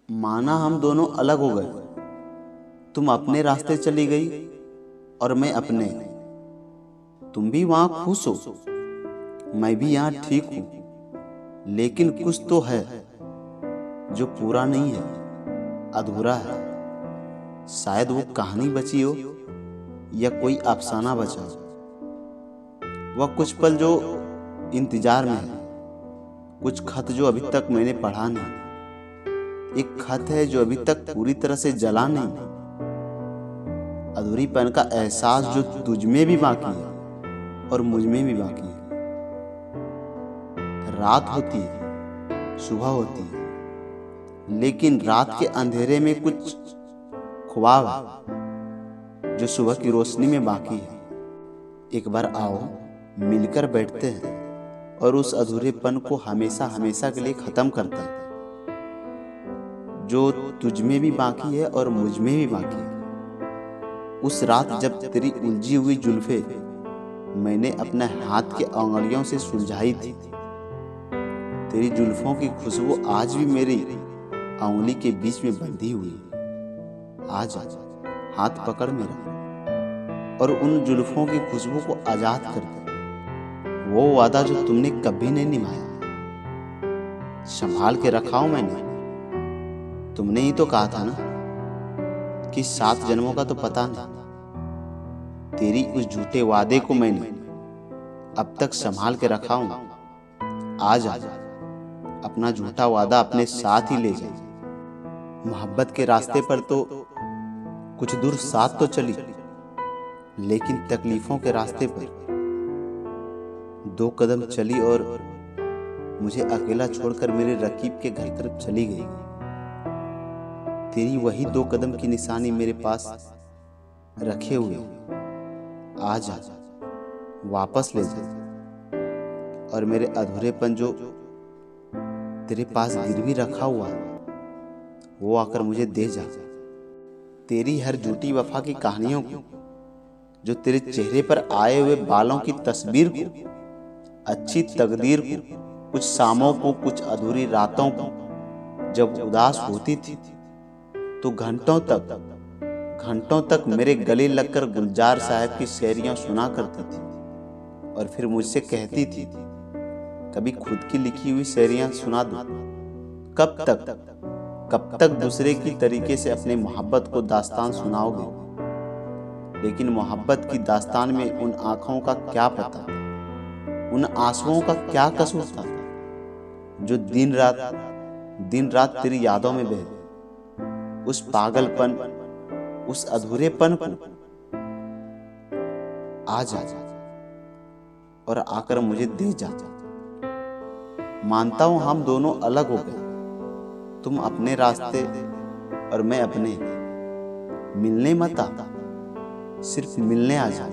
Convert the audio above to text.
माना हम दोनों अलग हो गए। तुम अपने रास्ते चली गई और मैं अपने। तुम भी वहां खुश हो, मैं भी यहाँ ठीक हूं। लेकिन कुछ तो है जो पूरा नहीं है, अधूरा है। शायद वो कहानी बची हो या कोई अफसाना बचा हो। वह कुछ पल जो इंतजार में है, कुछ खत जो अभी तक मैंने पढ़ा नहीं। एक खत है जो अभी तक पूरी तरह से जला नहीं। अधूरीपन का एहसास जो तुझ में भी बाकी है और मुझ में भी बाकी है। रात होती है, सुबह होती है, लेकिन रात के अंधेरे में कुछ ख्वाब है जो सुबह की रोशनी में बाकी है। एक बार आओ, मिलकर बैठते हैं और उस अधूरेपन को हमेशा हमेशा के लिए खत्म करते हैं, जो तुझ में भी बाकी है और मुझ में भी बाकी है। उस रात जब तेरी उलझी हुई जुल्फे मैंने अपने हाथ के अंगुलियों से सुलझाई थी, तेरी जुल्फों की खुशबू आज भी मेरी अंगुली के बीच में बंधी हुई है। आज हाथ पकड़ मेरा और उन जुल्फों की खुशबू को आजाद कर दे। वो वादा जो तुमने कभी नहीं निभाया, संभाल के रखा हूं मैंने। तुमने ही तो कहा था ना कि 7 जन्मों का तो पता नहीं। तेरी उस झूठे वादे को मैंने अब तक संभाल के रखा हूं। आज अपना झूठा वादा अपने साथ ही ले जा। मोहब्बत के रास्ते पर तो कुछ दूर साथ तो चली, लेकिन तकलीफों के रास्ते पर 2 कदम चली और मुझे अकेला छोड़कर मेरे रकीब के घर तरफ चली गई। तेरी वही 2 कदम की निशानी मेरे पास रखे हुए। आज वापस ले जा और मेरे अधूरेपन जो तेरे पास गिरवी रखा हुआ है, वो आकर मुझे दे जा। तेरी हर झूठी वफा की कहानियों को, जो तेरे चेहरे पर आए हुए बालों की तस्वीर को, अच्छी तकदीर को, कुछ शामों को, कुछ अधूरी रातों को, जब उदास होती थी तो घंटों तक मेरे गले लगकर गुलजार साहब की शायरियां सुना करती थी और फिर मुझसे कहती थी, कभी खुद की लिखी हुई शायरियां सुना दो। कब तक दूसरे की तरीके से अपने मोहब्बत को दास्तान सुनाओगे। लेकिन मोहब्बत की दास्तान में उन आंखों का क्या पता, उन आंसुओं का क्या कसूर था, जो दिन रात तेरी यादों में बहे। उस पागलपन, उस अधूरेपन को आज और आकर मुझे दे जा। मानता हूं हम दोनों अलग हो गए, तुम अपने रास्ते और मैं अपने। मिलने मत आ, सिर्फ मिलने आ जा।